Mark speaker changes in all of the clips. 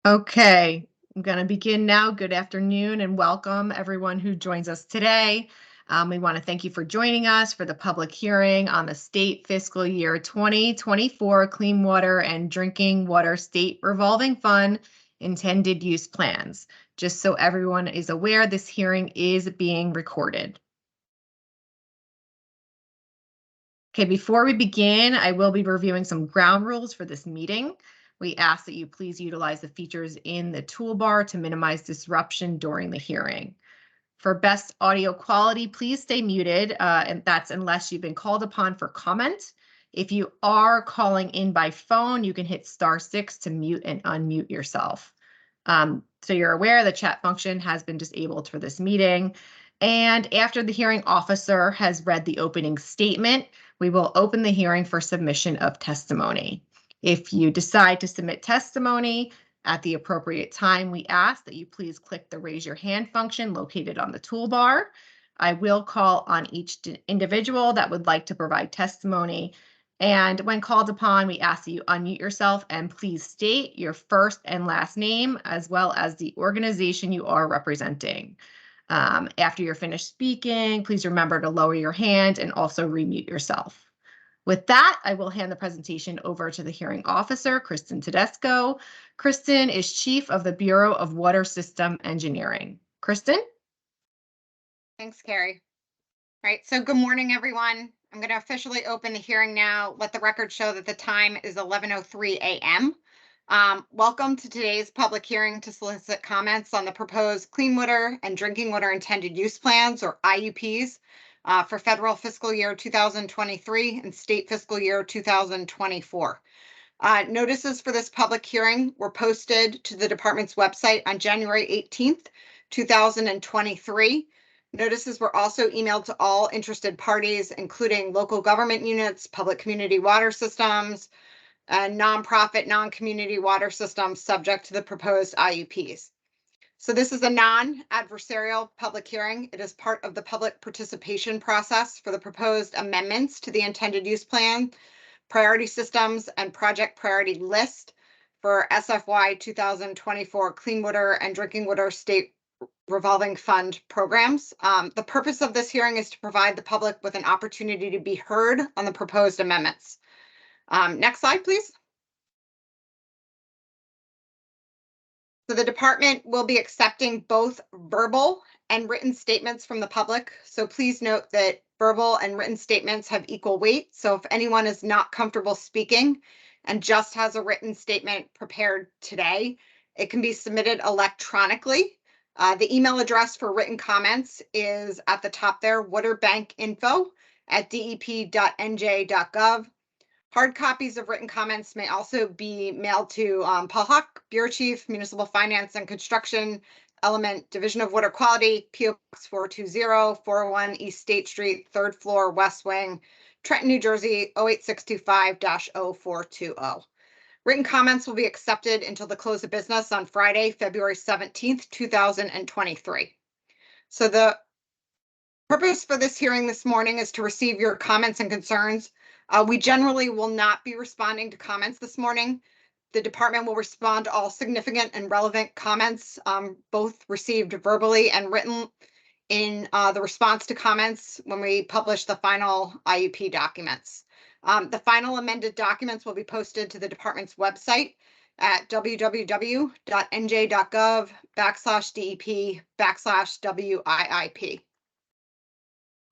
Speaker 1: Okay, I'm going to begin now. Good afternoon and welcome everyone who joins us today. We want to thank you for joining us for the public hearing on the state fiscal year 2024 Clean Water and Drinking Water State Revolving Fund intended use plans. Just so everyone is aware, this hearing is being recorded. Okay, before we begin, I will be reviewing some ground rules for this meeting. We ask that you please utilize the features in the toolbar to minimize disruption during the hearing. For best audio quality, please stay muted, and that's unless you've been called upon for comment. If you are calling in by phone, you can hit *6 to mute and unmute yourself. So you're aware the chat function has been disabled for this meeting. And after the hearing officer has read the opening statement, we will open the hearing for submission of testimony. If you decide to submit testimony at the appropriate time, we ask that you please click the raise your hand function located on the toolbar. I will call on each individual that would like to provide testimony. And when called upon, we ask that you unmute yourself and please state your first and last name, as well as the organization you are representing. After you're finished speaking, please remember to lower your hand and also remute yourself. With that, I will hand the presentation over to the hearing officer, Kristen Tedesco. Kristen is Chief of the Bureau of Water System Engineering. Kristen?
Speaker 2: Thanks, Carrie. All right, so good morning, everyone. I'm going to officially open the hearing now. Let the record show that the time is 11:03 a.m. Welcome to today's public hearing to solicit comments on the proposed clean water and drinking water intended use plans, or IUPs, for federal fiscal year 2023 and state fiscal year 2024. Notices for this public hearing were posted to the department's website on January 18th, 2023. Notices were also emailed to all interested parties, including local government units, public community water systems, and nonprofit, non-community water systems subject to the proposed IUPs. So this is a non-adversarial public hearing. It is part of the public participation process for the proposed amendments to the intended use plan, priority systems, and project priority list for SFY 2024 Clean Water and Drinking Water State Revolving Fund programs. The purpose of this hearing is to provide the public with an opportunity to be heard on the proposed amendments. Next slide, please. So the department will be accepting both verbal and written statements from the public. So please note that verbal and written statements have equal weight. So if anyone is not comfortable speaking and just has a written statement prepared today, it can be submitted electronically. The email address for written comments is at the top there, waterbankinfo@dep.nj.gov. Hard copies of written comments may also be mailed to Paul Huck, Bureau Chief, Municipal Finance and Construction, Element, Division of Water Quality, PO Box 420, 401 East State Street, 3rd floor, West Wing, Trenton, New Jersey, 08625-0420. Written comments will be accepted until the close of business on Friday, February 17th, 2023. So the purpose for this hearing this morning is to receive your comments and concerns. We generally will not be responding to comments this morning. The department will respond to all significant and relevant comments, both received verbally and written in the response to comments when we publish the final IUP documents. The final amended documents will be posted to the department's website at www.nj.gov/DEP/WIIP.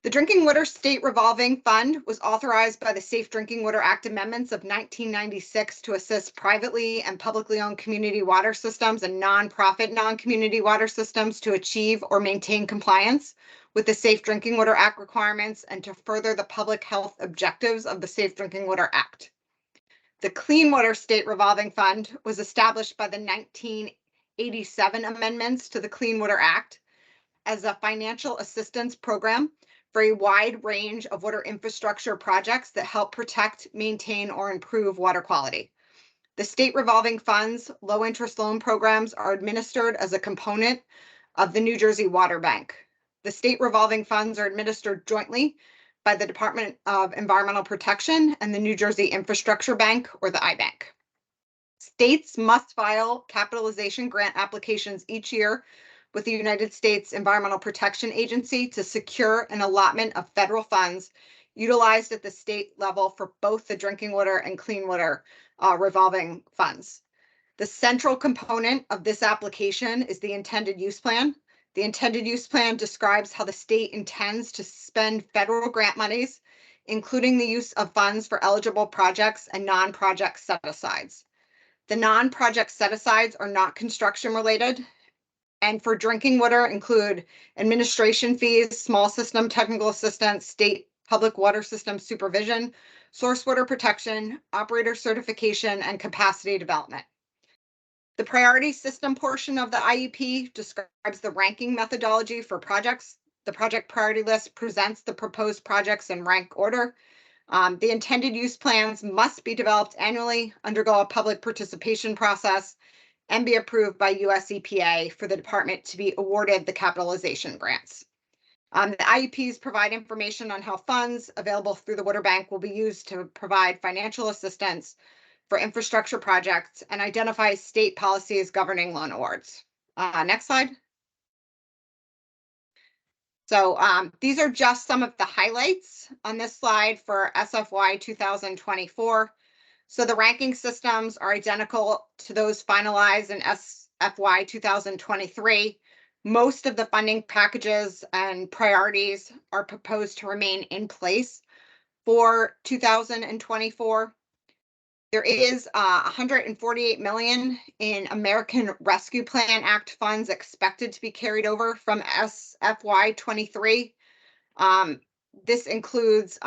Speaker 2: The Drinking Water State Revolving Fund was authorized by the Safe Drinking Water Act amendments of 1996 to assist privately and publicly owned community water systems and nonprofit non-community water systems to achieve or maintain compliance with the Safe Drinking Water Act requirements and to further the public health objectives of the Safe Drinking Water Act. The Clean Water State Revolving Fund was established by the 1987 amendments to the Clean Water Act as a financial assistance program for a wide range of water infrastructure projects that help protect, maintain, or improve water quality. The state revolving funds low interest loan programs are administered as a component of the New Jersey Water Bank. The state revolving funds are administered jointly by the Department of Environmental Protection and the New Jersey Infrastructure Bank, or the IBank. States must file capitalization grant applications each year with the United States Environmental Protection Agency to secure an allotment of federal funds utilized at the state level for both the drinking water and clean water revolving funds. The central component of this application is the intended use plan. The intended use plan describes how the state intends to spend federal grant monies, including the use of funds for eligible projects and non-project set-asides. The non-project set-asides are not construction related, and for drinking water include administration fees, small system technical assistance, state public water system supervision, source water protection, operator certification, and capacity development. The priority system portion of the IUP describes the ranking methodology for projects. The project priority list presents the proposed projects in rank order. The intended use plans must be developed annually, undergo a public participation process, and be approved by US EPA for the department to be awarded the capitalization grants. The IUPs provide information on how funds available through the Water Bank will be used to provide financial assistance for infrastructure projects and identify state policies governing loan awards. Next slide. So these are just some of the highlights on this slide for SFY 2024. So the ranking systems are identical to those finalized in SFY 2023. Most of the funding packages and priorities are proposed to remain in place for 2024. There is $148 million in American Rescue Plan Act funds expected to be carried over from SFY 23. This includes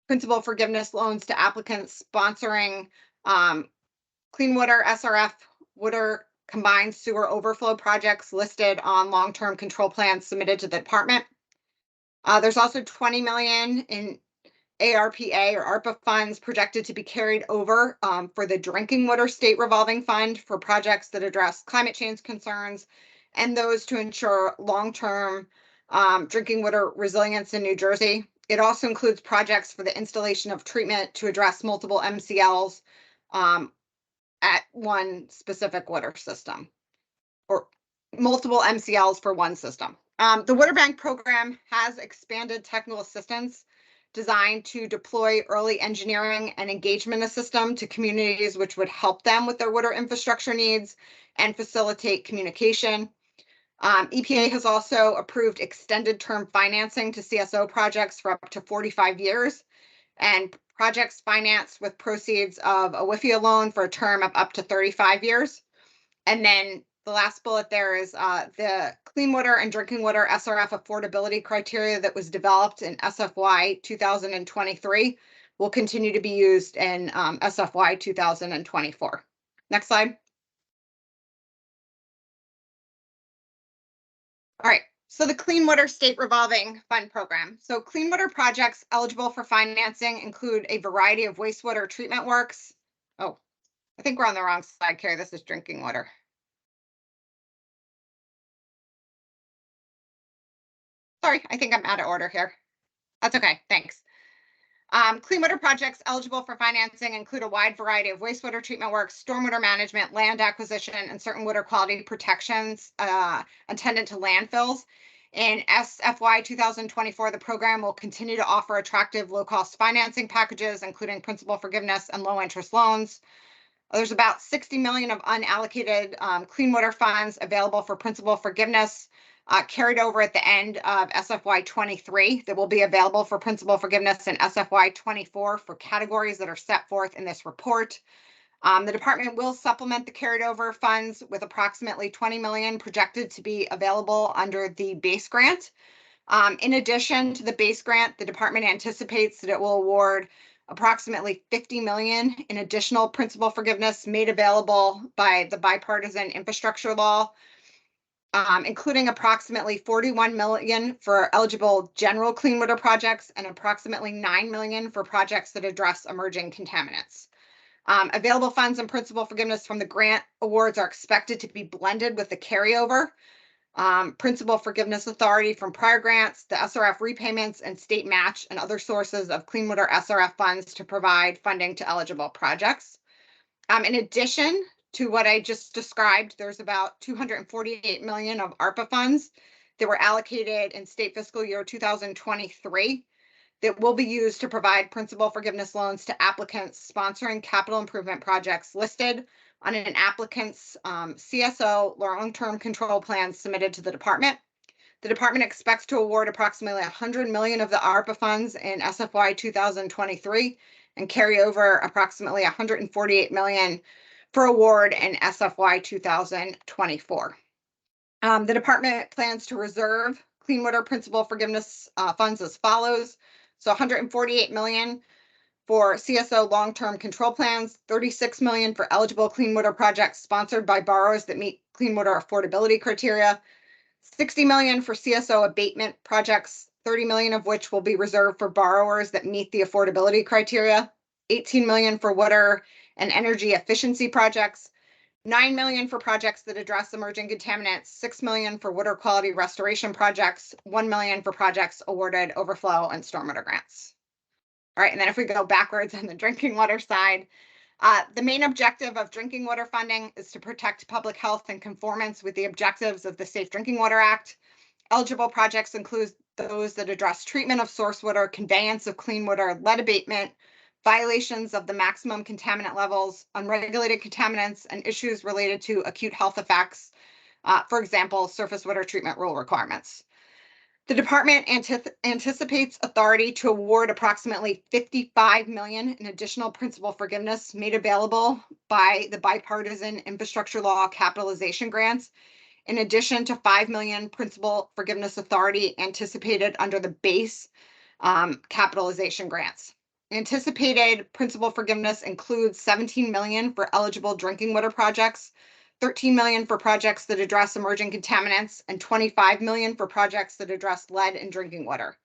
Speaker 2: principal forgiveness loans to applicants sponsoring clean water SRF water combined sewer overflow projects listed on long-term control plans submitted to the department. There's also $20 million in ARPA or ARPA funds projected to be carried over for the drinking water state revolving fund for projects that address climate change concerns and those to ensure long-term drinking water resilience in New Jersey. It also includes projects for the installation of treatment to address multiple MCLs at one specific water system, or multiple MCLs for one system. The Water Bank program has expanded technical assistance designed to deploy early engineering and engagement system to communities which would help them with their water infrastructure needs and facilitate communication. EPA has also approved extended term financing to CSO projects for up to 45 years and projects financed with proceeds of a WIFIA loan for a term of up to 35 years. And then the last bullet there is the clean water and drinking water SRF affordability criteria that was developed in SFY 2023 will continue to be used in SFY 2024. Next slide. All right, so the Clean Water State Revolving Fund Program. So clean water projects eligible for financing include a variety of wastewater treatment works. Oh, I think we're on the wrong slide, Carrie. This is drinking water. Sorry, I think I'm out of order here. That's okay, thanks. Clean water projects eligible for financing include a wide variety of wastewater treatment works, stormwater management, land acquisition, and certain water quality protections attendant to landfills. In SFY 2024, the program will continue to offer attractive low-cost financing packages, including principal forgiveness and low-interest loans. There's about $60 million of unallocated clean water funds available for principal forgiveness carried over at the end of SFY 23 that will be available for principal forgiveness in SFY 24 for categories that are set forth in this report. The department will supplement the carried over funds with approximately $20 million projected to be available under the base grant. In addition to the base grant, the department anticipates that it will award approximately $50 million in additional principal forgiveness made available by the bipartisan infrastructure law, including approximately $41 million for eligible general clean water projects and approximately $9 million for projects that address emerging contaminants. Available funds and principal forgiveness from the grant awards are expected to be blended with the carryover principal forgiveness authority from prior grants, the SRF repayments, and state match and other sources of clean water SRF funds to provide funding to eligible projects. In addition to what I just described, there's about $248 million of ARPA funds that were allocated in state fiscal year 2023 that will be used to provide principal forgiveness loans to applicants sponsoring capital improvement projects listed on an applicant's CSO long-term control plan submitted to the department. The department expects to award approximately $100 million of the ARPA funds in SFY 2023 and carry over approximately $148 million for award in SFY 2024. The department plans to reserve clean water principal forgiveness funds as follows. So $148 million for CSO long-term control plans, $36 million for eligible clean water projects sponsored by borrowers that meet clean water affordability criteria, $60 million for CSO abatement projects, $30 million of which will be reserved for borrowers that meet the affordability criteria, $18 million for water and energy efficiency projects, $9 million for projects that address emerging contaminants, $6 million for water quality restoration projects, $1 million for projects awarded overflow and stormwater grants. All right, and then if we go backwards on the drinking water side, the main objective of drinking water funding is to protect public health in conformance with the objectives of the Safe Drinking Water Act. Eligible projects include those that address treatment of source water, conveyance of clean water, lead abatement, violations of the maximum contaminant levels, unregulated contaminants, and issues related to acute health effects, for example, surface water treatment rule requirements. The department anticipates authority to award approximately $55 million in additional principal forgiveness made available by the bipartisan infrastructure law capitalization grants, in addition to $5 million principal forgiveness authority anticipated under the base capitalization grants. Anticipated principal forgiveness includes $17 million for eligible drinking water projects, $13 million for projects that address emerging contaminants, and $25 million for projects that address lead in drinking water.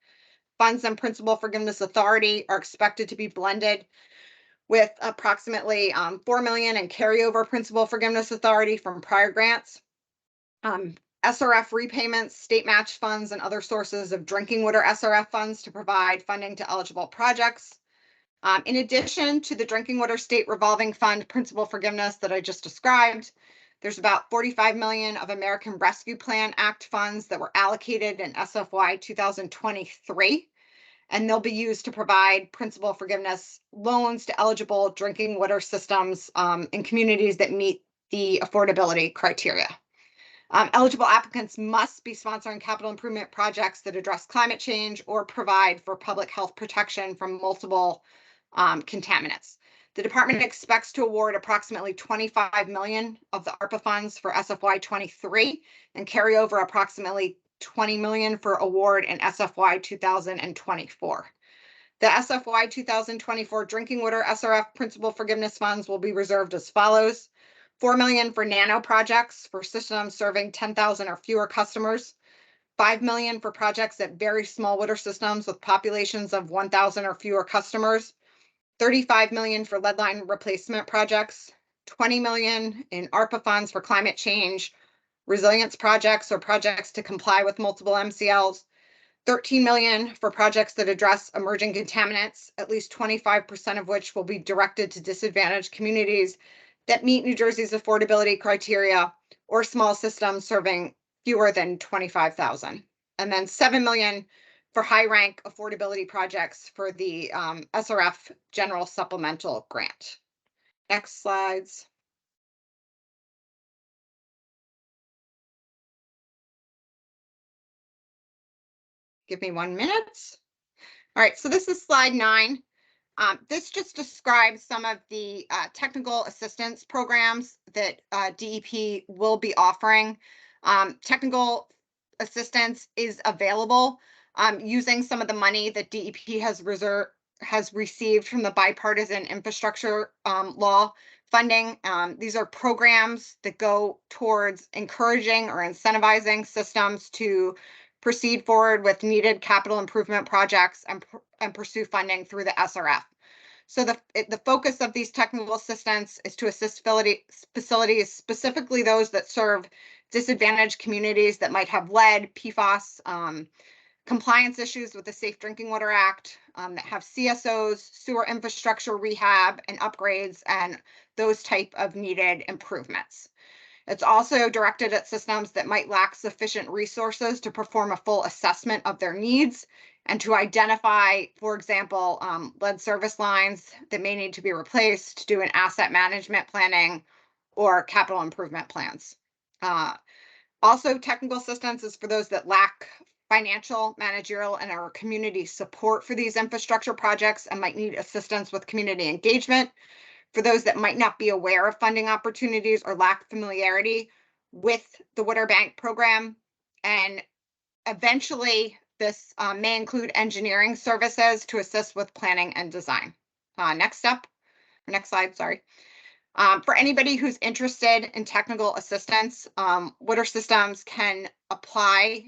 Speaker 2: Funds and principal forgiveness authority are expected to be blended with approximately $4 million in carryover principal forgiveness authority from prior grants, SRF repayments, state match funds, and other sources of drinking water SRF funds to provide funding to eligible projects. In addition to the drinking water state revolving fund principal forgiveness that I just described, there's about $45 million of American Rescue Plan Act funds that were allocated in SFY 2023, and they'll be used to provide principal forgiveness loans to eligible drinking water systems in communities that meet the affordability criteria. Eligible applicants must be sponsoring capital improvement projects that address climate change or provide for public health protection from multiple contaminants. The department expects to award approximately $25 million of the ARPA funds for SFY 23 and carry over approximately $20 million for award in SFY 2024. The SFY 2024 drinking water SRF principal forgiveness funds will be reserved as follows: $4 million for nano projects for systems serving 10,000 or fewer customers, $5 million for projects at very small water systems with populations of 1,000 or fewer customers, $35 million for lead line replacement projects, $20 million in ARPA funds for climate change resilience projects or projects to comply with multiple MCLs, $13 million for projects that address emerging contaminants, at least 25% of which will be directed to disadvantaged communities that meet New Jersey's affordability criteria or small systems serving fewer than 25,000. And then $7 million for high rank affordability projects for the SRF General Supplemental Grant. Next slides. Give me 1 minute. All right, so this is slide 9. This just describes some of the technical assistance programs that DEP will be offering. Technical assistance is available using some of the money that DEP has received from the bipartisan infrastructure law funding. These are programs that go towards encouraging or incentivizing systems to proceed forward with needed capital improvement projects and pursue funding through the SRF. So the focus of these technical assistance is to assist facilities, specifically those that serve disadvantaged communities that might have lead, PFAS, compliance issues with the Safe Drinking Water Act, that have CSOs, sewer infrastructure rehab and upgrades, and those type of needed improvements. It's also directed at systems that might lack sufficient resources to perform a full assessment of their needs and to identify, for example, lead service lines that may need to be replaced, to do an asset management planning or capital improvement plans. Also, technical assistance is for those that lack financial, managerial, and or community support for these infrastructure projects and might need assistance with community engagement. For those that might not be aware of funding opportunities or lack familiarity with the Water Bank program. And eventually, this may include engineering services to assist with planning and design. Next slide, sorry. For anybody who's interested in technical assistance, water systems can apply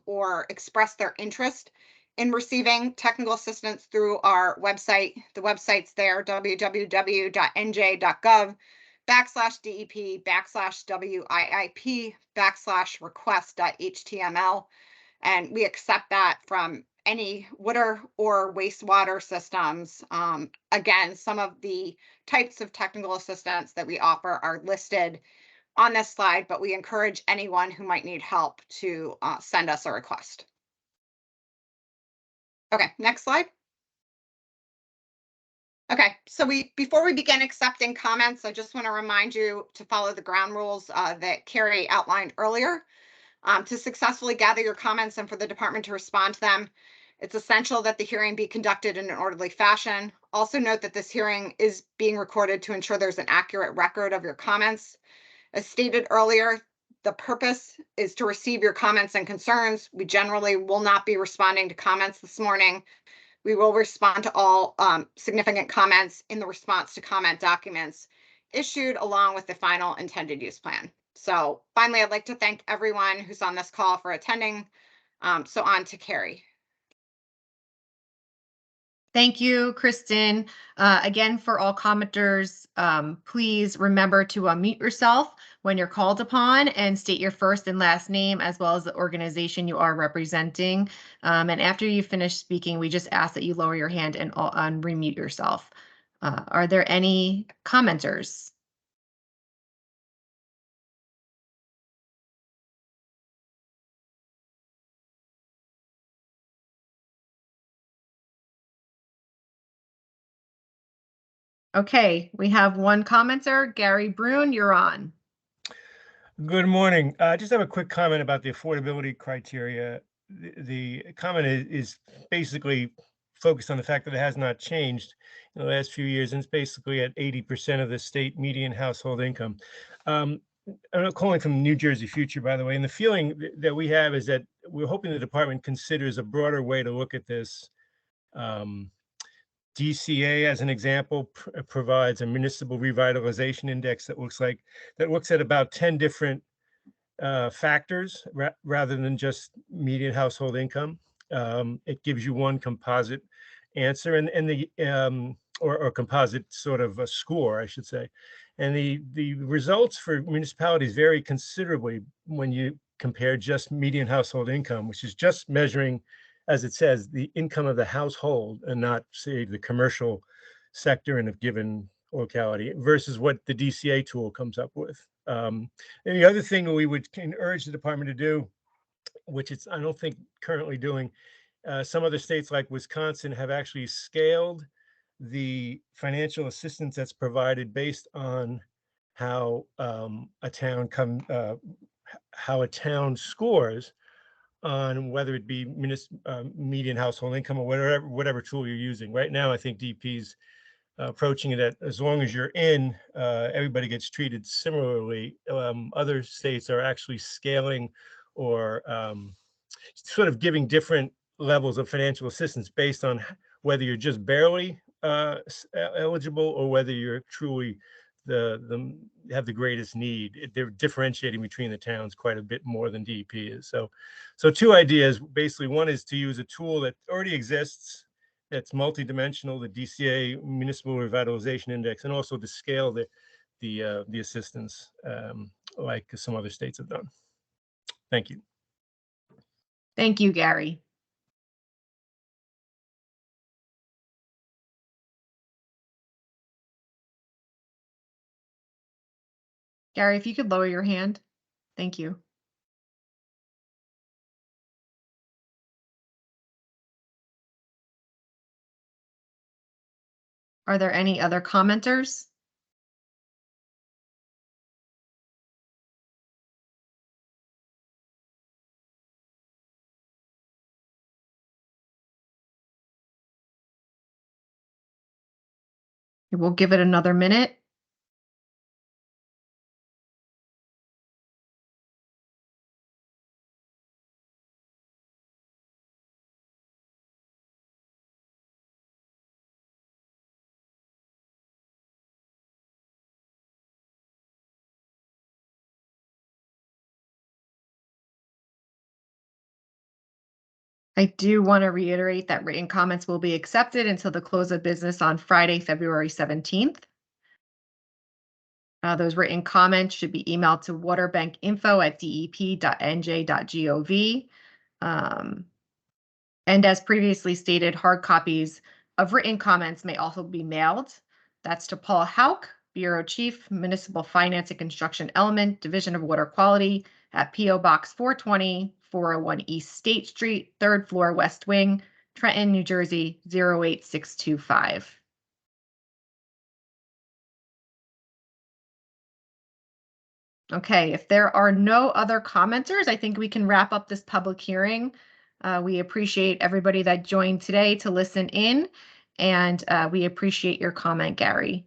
Speaker 2: or express their interest in receiving technical assistance through our website. The website's there, www.nj.gov/DEP/WIIP/request.html. And we accept that from any water or wastewater systems. Again, some of the types of technical assistance that we offer are listed on this slide, but we encourage anyone who might need help to send us a request. Okay, next slide. Okay, so before we begin accepting comments, I just want to remind you to follow the ground rules that Carrie outlined earlier. To successfully gather your comments and for the department to respond to them, it's essential that the hearing be conducted in an orderly fashion. Also note that this hearing is being recorded to ensure there's an accurate record of your comments. As stated earlier, the purpose is to receive your comments and concerns. We generally will not be responding to comments this morning. We will respond to all significant comments in the response to comment documents issued along with the final intended use plan. So finally, I'd like to thank everyone who's on this call for attending. So on to Carrie.
Speaker 1: Thank you, Kristen. Again, for all commenters, please remember to unmute yourself when you're called upon and state your first and last name as well as the organization you are representing. And after you finish speaking, we just ask that you lower your hand and unmute yourself. Are there any commenters? Okay, we have one commenter. Gary Brune, you're on.
Speaker 3: Good morning. I just have a quick comment about the affordability criteria. The comment is basically focused on the fact that it has not changed in the last few years, and it's basically at 80% of the state median household income. I'm not calling from New Jersey Future, by the way, and the feeling that we have is that we're hoping the department considers a broader way to look at this. DCA, as an example, provides a municipal revitalization index that looks at about 10 different factors rather than just median household income. It gives you one composite answer and the or composite sort of a score, I should say. And the results for municipalities vary considerably when you compare just median household income, which is just measuring, as it says, the income of the household and not, say, the commercial sector in a given locality versus what the DCA tool comes up with. And the other thing we would urge the department to do, which it's I don't think currently doing, some other states like Wisconsin have actually scaled the financial assistance that's provided based on how a town scores on whether it be median household income or whatever tool you're using. Right now, I think DP's approaching it at as long as you're in, everybody gets treated similarly. Other states are actually scaling or sort of giving different levels of financial assistance based on whether you're just barely eligible or whether you're truly have the greatest need. They're differentiating between the towns quite a bit more than DEP is. So two ideas. Basically, one is to use a tool that already exists, that's multidimensional, the DCA Municipal Revitalization Index, and also to scale the assistance like some other states have done. Thank you.
Speaker 1: Thank you, Gary. Gary, if you could lower your hand. Thank you. Are there any other commenters? We'll give it another minute. I do want to reiterate that written comments will be accepted until the close of business on Friday, February 17th. Those written comments should be emailed to waterbankinfo@dep.nj.gov. And as previously stated, hard copies of written comments may also be mailed. That's to Paul Hauk, Bureau Chief, Municipal Finance and Construction Element, Division of Water Quality, at P.O. Box 420, 401 East State Street, 3rd floor, West Wing, Trenton, New Jersey, 08625. Okay, if there are no other commenters, I think we can wrap up this public hearing. We appreciate everybody that joined today to listen in, and we appreciate your comment, Gary.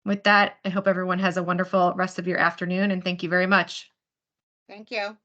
Speaker 1: With that, I hope everyone has a wonderful rest of your afternoon, and thank you very much.
Speaker 2: Thank you.